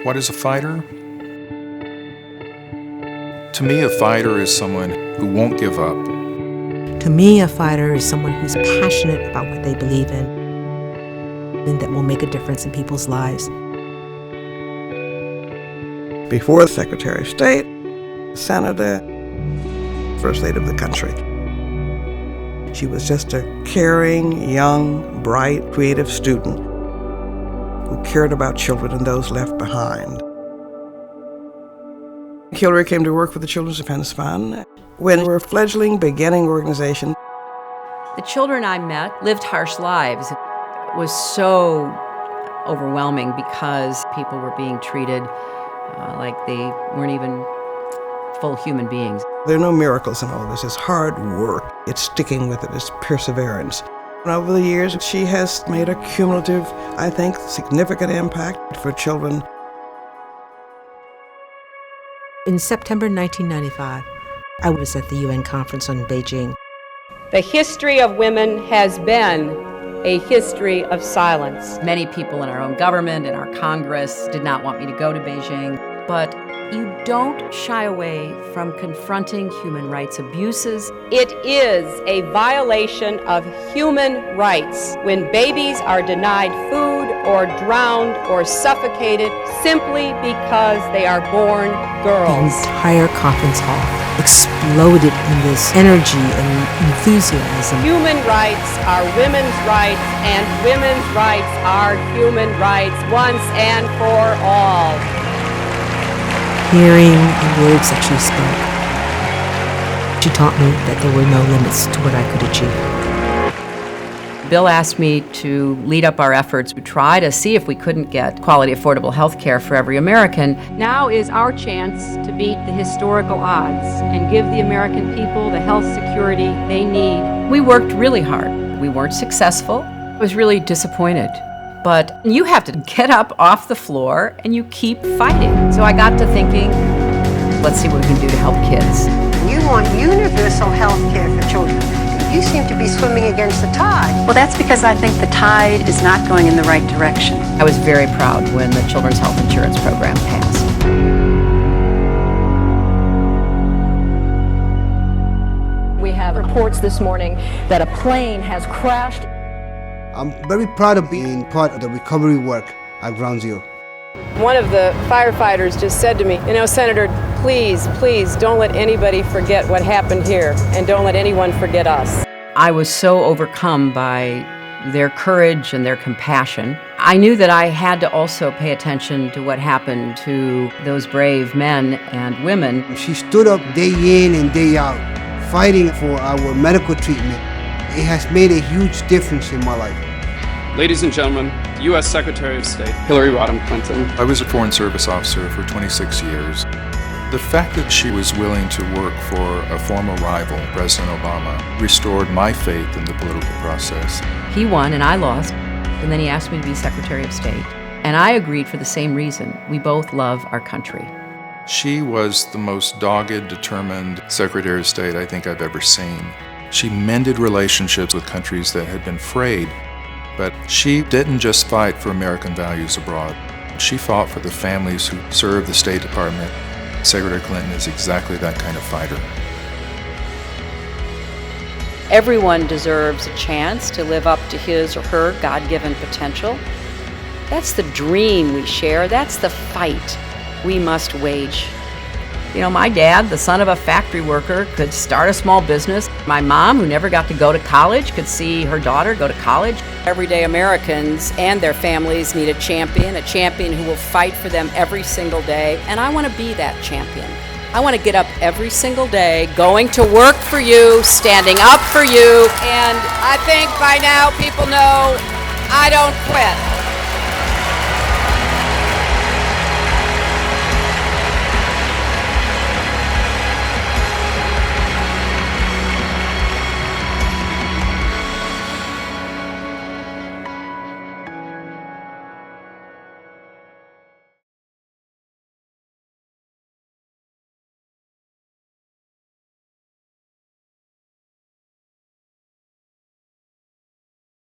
What is a fighter? To me, a fighter is someone who won't give up. To me, a fighter is someone who's passionate about what they believe in and that will make a difference in people's lives. Before the Secretary of State, Senator, First Lady of the country. She was just a caring, young, bright, creative student who cared about children and those left behind. Hillary came to work for the Children's Defense Fund when we were a fledgling, beginning organization. The children I met lived harsh lives. It was so overwhelming because people were being treated like they weren't even full human beings. There are no miracles in all this. It's hard work. It's sticking with it. It's perseverance. And over the years, she has made a cumulative, I think, significant impact for children. In September 1995, I was at the UN conference in Beijing. The history of women has been a history of silence. Many people in our own government, in our Congress, did not want me to go to Beijing. But you don't shy away from confronting human rights abuses. It is a violation of human rights when babies are denied food or drowned or suffocated simply because they are born girls. The entire conference hall exploded in this energy and enthusiasm. Human rights are women's rights, and women's rights are human rights once and for all. Hearing the words that she spoke, she taught me that there were no limits to what I could achieve. Bill asked me to lead up our efforts to try to see if we couldn't get quality, affordable health care for every American. Now is our chance to beat the historical odds and give the American people the health security they need. We worked really hard. We weren't successful. I was really disappointed. But you have to get up off the floor and you keep fighting. So I got to thinking, let's see what we can do to help kids. You want universal health care for children. You seem to be swimming against the tide. Well, that's because I think the tide is not going in the right direction. I was very proud when the Children's Health Insurance Program passed. We have reports this morning that a plane has crashed. I'm very proud of being part of the recovery work at Ground Zero. One of the firefighters just said to me, Senator, please don't let anybody forget what happened here, and don't let anyone forget us. I was so overcome by their courage and their compassion. I knew that I had to also pay attention to what happened to those brave men and women. She stood up day in and day out, fighting for our medical treatment. It has made a huge difference in my life. Ladies and gentlemen, U.S. Secretary of State Hillary Rodham Clinton. I was a Foreign Service officer for 26 years. The fact that she was willing to work for a former rival, President Obama, restored my faith in the political process. He won and I lost, and then he asked me to be Secretary of State. And I agreed for the same reason. We both love our country. She was the most dogged, determined Secretary of State I think I've ever seen. She mended relationships with countries that had been frayed. But she didn't just fight for American values abroad. She fought for the families who served the State Department. Secretary Clinton is exactly that kind of fighter. Everyone deserves a chance to live up to his or her God-given potential. That's the dream we share. That's the fight we must wage. My dad, the son of a factory worker, could start a small business. My mom, who never got to go to college, could see her daughter go to college. Everyday Americans and their families need a champion who will fight for them every single day. And I want to be that champion. I want to get up every single day, going to work for you, standing up for you. And I think by now people know I don't quit.